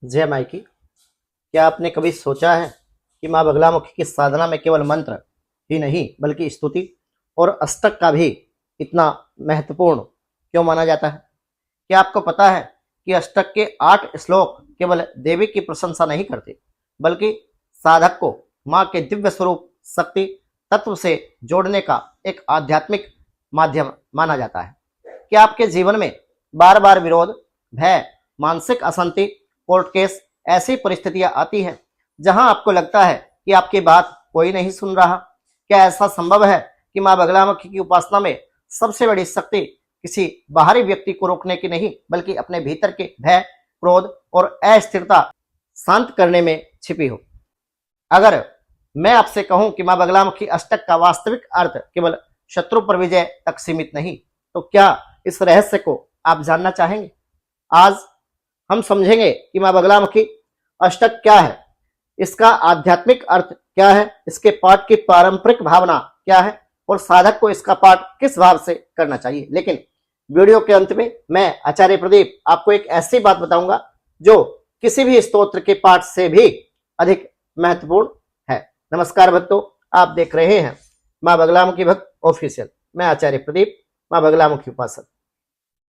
जय माई की। क्या आपने कभी सोचा है कि माँ बगलामुखी की साधना में केवल मंत्र ही नहीं बल्कि स्तुति और अष्टक का भी इतना महत्वपूर्ण क्यों माना जाता है? क्या आपको पता है कि अष्टक के 8 श्लोक केवल देवी की प्रशंसा नहीं करते बल्कि साधक को माँ के दिव्य स्वरूप शक्ति तत्व से जोड़ने का एक आध्यात्मिक माध्यम माना जाता है? क्या आपके जीवन में बार बार विरोध, भय, मानसिक अशांति, कोर्ट केस, ऐसी परिस्थितियां आती हैं जहां आपको लगता है कि आपकी बात कोई नहीं सुन रहा? क्या ऐसा संभव है कि मां बगलामुखी की उपासना में सबसे बड़ी शक्ति किसी बाहरी व्यक्ति को रोकने की नहीं बल्कि अपने भीतर के भय, क्रोध और अस्थिरता शांत करने में छिपी हो? अगर मैं आपसे कहूं कि मां बगलामुखी अष्टक का वास्तविक अर्थ केवल शत्रु पर विजय तक सीमित नहीं, तो क्या इस रहस्य को आप जानना चाहेंगे? आज हम समझेंगे कि मां बगलामुखी अष्टक क्या है, इसका आध्यात्मिक अर्थ क्या है, इसके पाठ की पारंपरिक भावना क्या है और साधक को इसका पाठ किस भाव से करना चाहिए। लेकिन वीडियो के अंत में मैं आचार्य प्रदीप आपको एक ऐसी बात बताऊंगा जो किसी भी स्तोत्र के पाठ से भी अधिक महत्वपूर्ण है। नमस्कार भक्तों, आप देख रहे हैं मां बगलामुखी भक्त ऑफिशियल। मैं आचार्य प्रदीप, मां बगलामुखी उपासक।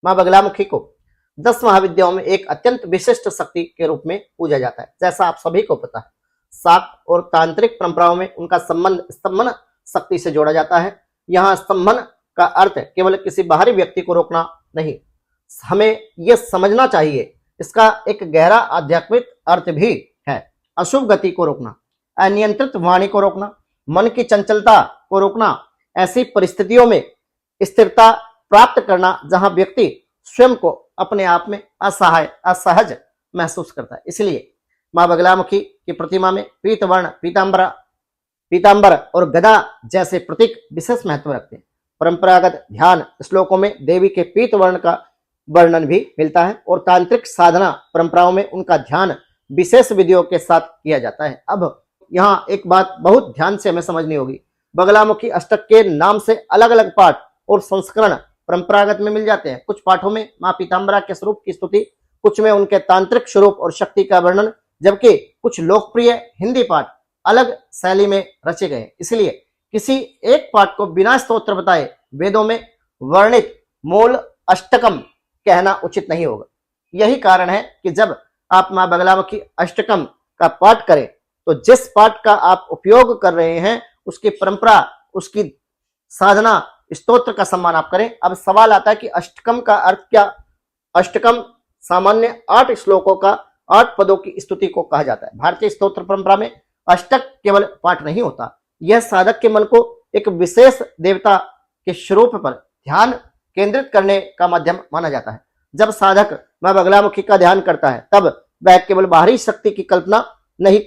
मां बगलामुखी को 10 महाविद्याओं में एक अत्यंत विशिष्ट शक्ति के रूप में पूजा जाता है। जैसा आप सभी को पता है, शाक्त और तांत्रिक परंपराओं में उनका संबंध स्तंभन शक्ति से जोड़ा जाता है। यहाँ स्तंभन का अर्थ केवल किसी बाहरी व्यक्ति को रोकना नहीं, हमें यह समझना चाहिए इसका एक गहरा आध्यात्मिक अर्थ भी है। अशुभ गति को रोकना, अनियंत्रित वाणी को रोकना, मन की चंचलता को रोकना, ऐसी परिस्थितियों में स्थिरता प्राप्त करना जहां व्यक्ति स्वयं को अपने आप में असहाय, असहज महसूस करता है। इसलिए मां बगलामुखी की प्रतिमा में पीतवर्ण, पीतांबर और गदा जैसे प्रतीक विशेष महत्व रखते हैं। परंपरागत ध्यान श्लोकों में देवी के पीतवर्ण का वर्णन भी मिलता है और तांत्रिक साधना परंपराओं में उनका ध्यान विशेष विधियों के साथ किया जाता है। अब यहाँ एक बात बहुत ध्यान से हमें समझनी होगी। बगलामुखी अष्टक के नाम से अलग अलग पाठ और संस्करण परंपरागत में मिल जाते हैं। कुछ पाठों में मां पीतांबरा के स्वरूप की स्तुति, कुछ में उनके तांत्रिक स्वरूप और शक्ति का वर्णन, जबकि कुछ लोकप्रिय हिंदी पाठ अलग शैली में रचे गए। इसलिए किसी एक पाठ को बिना स्तोत्र बताए वेदों में वर्णित मूल अष्टकम कहना उचित नहीं होगा। यही कारण है कि जब आप मां बगलामुखी अष्टकम का पाठ करें तो जिस पाठ का आप उपयोग कर रहे हैं उसकी परंपरा, उसकी साधना, स्तोत्र का सम्मान आप करें। अब सवाल आता है कि अष्टकम का अर्थ क्या? अष्टकम सामान्य 8 श्लोकों का 8 पदों की स्तुति को कहा जाता है। भारतीय स्तोत्र परंपरा में अष्टक केवल पाठ नहीं होता, यह साधक के मन को एक विशेष देवता के स्वरूप पर ध्यान केंद्रित करने का माध्यम माना जाता है। जब साधक मां बगलामुखी का ध्यान करता है तब वह केवल बाहरी शक्ति की कल्पना नहीं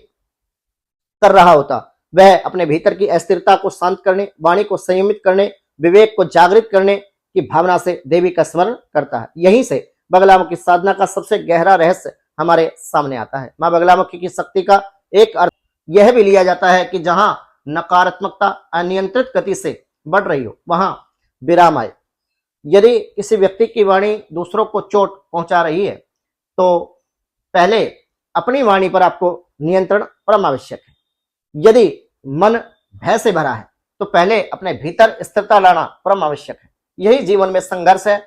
कर रहा होता, वह अपने भीतर की अस्थिरता को शांत करने, वाणी को संयमित करने, विवेक को जागृत करने की भावना से देवी का स्मरण करता है। यहीं से बगलामुखी साधना का सबसे गहरा रहस्य हमारे सामने आता है। मां बगलामुखी की शक्ति का एक अर्थ यह भी लिया जाता है कि जहां नकारात्मकता अनियंत्रित गति से बढ़ रही हो वहां विराम आए। यदि किसी व्यक्ति की वाणी दूसरों को चोट पहुंचा रही है तो पहले अपनी वाणी पर आपको नियंत्रण परम आवश्यक है। यदि मन भय से भरा है तो पहले अपने भीतर स्थिरता लाना परम आवश्यक है। यही जीवन में संघर्ष है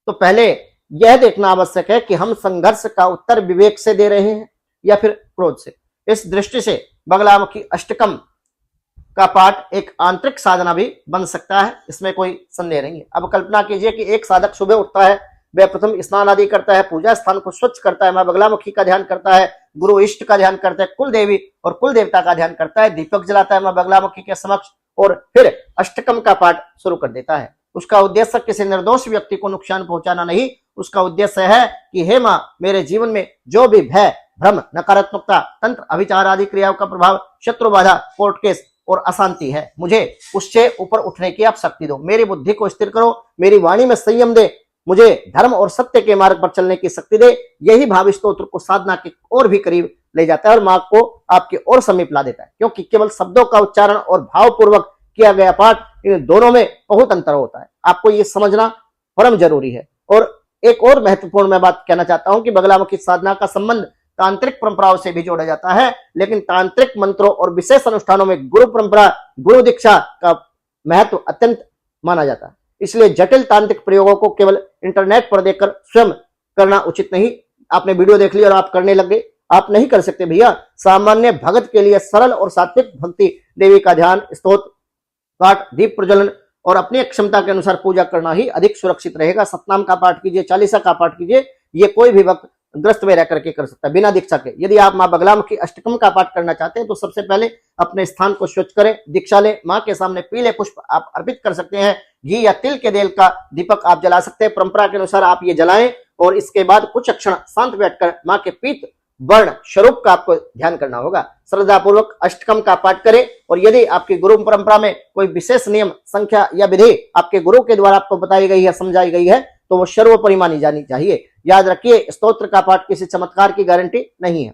तो पहले यह देखना आवश्यक है कि हम संघर्ष का उत्तर विवेक से दे रहे हैं या फिर क्रोध से। इस दृष्टि से बगलामुखी अष्टकम का पाठ एक आंतरिक साधना भी बन सकता है, इसमें कोई संदेह नहीं है। अब कल्पना कीजिए कि एक साधक सुबह उठता है, वह प्रथम स्नान आदि करता है, पूजा स्थान को स्वच्छ करता है, मां बगलामुखी का ध्यान करता है, गुरु इष्ट का ध्यान करता है, कुल देवी और कुल देवता का ध्यान करता है, दीपक जलाता है मां बगलामुखी के समक्ष और फिर अष्टकम का पाठ शुरू कर देता है। उसका उद्देश्य किसी निर्दोष व्यक्ति को नुकसान पहुंचाना नहीं, उसका उद्देश्य है कि हे मां, मेरे जीवन में जो भी भय, भ्रम, नकारात्मकता, तंत्र, अभिचार आदि क्रियाओं का प्रभाव, शत्रु बाधा, कोर्ट केस और अशांति है, मुझे उससे ऊपर उठने की आप शक्ति दो। मेरी बुद्धि को स्थिर करो, मेरी वाणी में संयम दे, मुझे धर्म और सत्य के मार्ग पर चलने की शक्ति दे। यही भाव स्तोत्र को साधना के और भी करीब ले जाता है और मां को आपके और समीप ला देता है, क्योंकि केवल शब्दों का उच्चारण और भावपूर्वक किया गया पाठ, इन दोनों में बहुत अंतर होता है। आपको ये समझना परम जरूरी है। और एक और महत्वपूर्ण मैं बात कहना चाहता हूं कि बगलामुखी साधना का संबंध तांत्रिक परंपराओं से भी जोड़ा जाता है, लेकिन तांत्रिक मंत्रों और विशेष अनुष्ठानों में गुरु परंपरा, गुरु दीक्षा का महत्व अत्यंत माना जाता है। इसलिए जटिल तांत्रिक प्रयोगों को केवल इंटरनेट पर देखकर स्वयं करना उचित नहीं। आपने वीडियो देख ली और आप करने लग गए, आप नहीं कर सकते भैया। सामान्य भगत के लिए सरल और सात्विक भक्ति देवी का ध्यान, स्तोत्र पाठ, दीप प्रज्वलन और अपनी क्षमता के अनुसार पूजा करना ही अधिक सुरक्षित रहेगा। सतनाम का पाठ कीजिए, चालीसा का पाठ कीजिए, ये कोई भी वक्त ग्रस्त में रह करके कर सकता है बिना दीक्षा के। यदि आप मां बगलामुखी अष्टकम का पाठ करना चाहते हैं तो सबसे पहले अपने स्थान को स्वच्छ करें, दीक्षा लें, मां के सामने पीले पुष्प आप अर्पित कर सकते हैं, घी या तिल के तेल का दीपक आप जला सकते हैं। परंपरा के अनुसार आप ये जलाएं और इसके बाद कुछ क्षण शांत बैठकर मां के पीत वर्ण स्वरूप का आपको ध्यान करना होगा। श्रद्धा पूर्वक अष्टकम का पाठ करें और यदि आपकी गुरु परंपरा में कोई विशेष नियम, संख्या या विधि आपके गुरु के द्वारा आपको बताई गई है, समझाई गई है, तो वो सर्वोपरि मानी जानी चाहिए। याद रखिए, स्तोत्र का पाठ किसी चमत्कार की गारंटी नहीं है।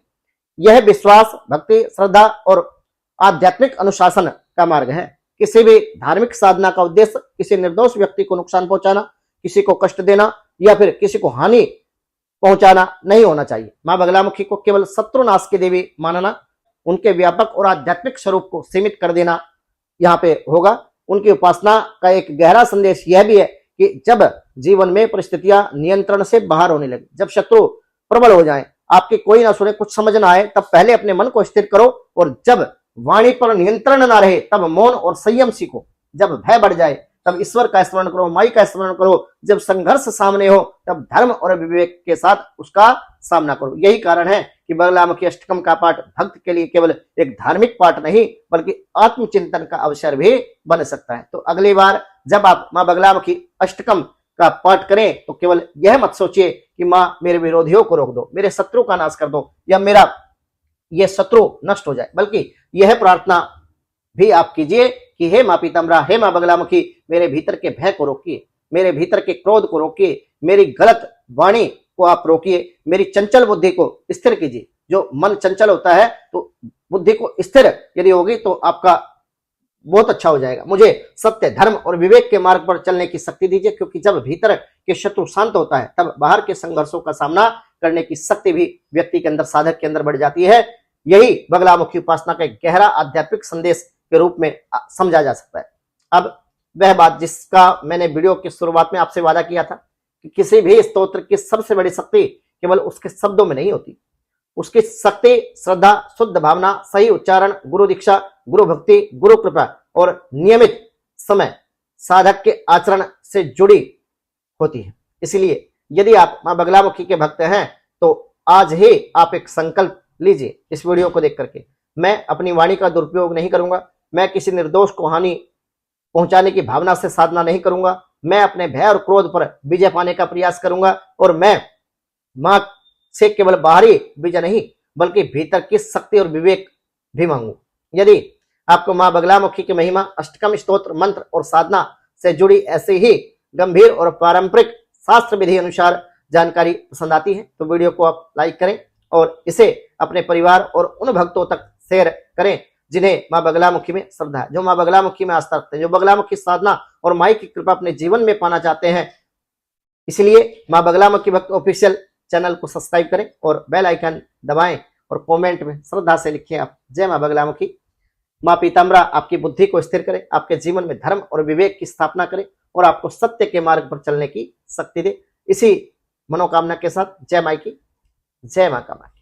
यह विश्वास, भक्ति, श्रद्धा और आध्यात्मिक अनुशासन का मार्ग है। किसी भी धार्मिक साधना का उद्देश्य किसी निर्दोष व्यक्ति को नुकसान पहुंचाना, किसी को कष्ट देना या फिर किसी को हानि पहुंचाना नहीं होना चाहिए। मां बगलामुखी को केवल शत्रुनाश की देवी मानना, उनके व्यापक और आध्यात्मिक स्वरूप को सीमित कर देना यहाँ पे होगा। उनकी उपासना का एक गहरा संदेश यह भी है कि जब जीवन में परिस्थितियां नियंत्रण से बाहर होने लगे, जब शत्रु प्रबल हो जाएं, आपकी कोई ना सुने, कुछ समझ ना आए, तब पहले अपने मन को स्थिर करो और जब वाणी पर नियंत्रण ना रहे तब मौन और संयम सीखो। जब भय बढ़ जाए तब ईश्वर का स्मरण करो, माई का स्मरण करो। जब संघर्ष सामने हो तब धर्म और विवेक के साथ उसका सामना करो। यही कारण है कि बगलामुखी अष्टकम का पाठ भक्त के लिए केवल एक धार्मिक पाठ नहीं बल्कि आत्मचिंतन का अवसर भी बन सकता है। तो अगली बार जब आप मां बगलामुखी अष्टकम का पाठ करें तो केवल यह मत सोचिए कि मां मेरे विरोधियों को रोक दो, मेरे शत्रु का नाश कर दो या मेरा ये शत्रु नष्ट हो जाए, बल्कि यह प्रार्थना भी आप कीजिए कि हे मां पीताम्बरा, हे मां बगलामुखी, मेरे भीतर के भय को रोकिए, मेरे भीतर के क्रोध को रोकिए, मेरी गलत वाणी को आप रोकिए, मेरी चंचल बुद्धि को स्थिर कीजिए। जो मन चंचल होता है तो बुद्धि को स्थिर यदि होगी तो आपका बहुत अच्छा हो जाएगा। मुझे सत्य, धर्म और विवेक के मार्ग पर चलने की शक्ति दीजिए, क्योंकि जब भीतर के शत्रु शांत होता है तब बाहर के संघर्षों का सामना करने की शक्ति भी व्यक्ति के अंदर, साधक के अंदर बढ़ जाती है। यही बगलामुखी उपासना का एक गहरा आध्यात्मिक संदेश के रूप में समझा जा सकता है। अब वह बात जिसका मैंने वीडियो की शुरुआत में आपसे वादा किया था कि किसी भी स्तोत्र की सबसे बड़ी शक्ति केवल उसके शब्दों में नहीं होती, उसकी शक्ति श्रद्धा, शुद्ध भावना, सही उच्चारण, गुरु दीक्षा, गुरु भक्ति, गुरु कृपा और नियमित समय साधक के आचरण से जुड़ी होती है। इसलिए यदि आप मां बगलामुखी के भक्त हैं तो आज ही आप एक संकल्प लीजिए। इस वीडियो को देख करके मैं अपनी वाणी का दुरुपयोग नहीं करूंगा, मैं किसी निर्दोष को हानि पहुंचाने की भावना से साधना नहीं करूंगा, मैं अपने भय और क्रोध पर विजय पाने का प्रयास करूंगा और मैं मां से केवल बाहरी विजय नहीं बल्कि भीतर की शक्ति और विवेक भी मांगू। यदि आपको मां बगलामुखी की महिमा, अष्टकम स्तोत्र, मंत्र और साधना से जुड़ी ऐसी ही गंभीर और पारंपरिक शास्त्र विधि अनुसार जानकारी पसंद आती है तो वीडियो को आप लाइक करें और इसे अपने परिवार और उन भक्तों तक शेयर करें जिन्हें मां बगलामुखी में श्रद्धा है, जो मां बगलामुखी में आस्था रखते हैं, जो बगलामुखी साधना और माई की कृपा अपने जीवन में पाना चाहते हैं। इसलिए मां बगलामुखी भक्त ऑफिशियल चैनल को सब्सक्राइब करें और बेल आइकन दबाएं और कमेंट में श्रद्धा से लिखिए आप जय मां बगलामुखी। मां पीताम्बरा आपकी बुद्धि को स्थिर करे, आपके जीवन में धर्म और विवेक की स्थापना करे और आपको सत्य के मार्ग पर चलने की शक्ति दे। इसी मनोकामना के साथ जय माई की, जय मां कामाख्या।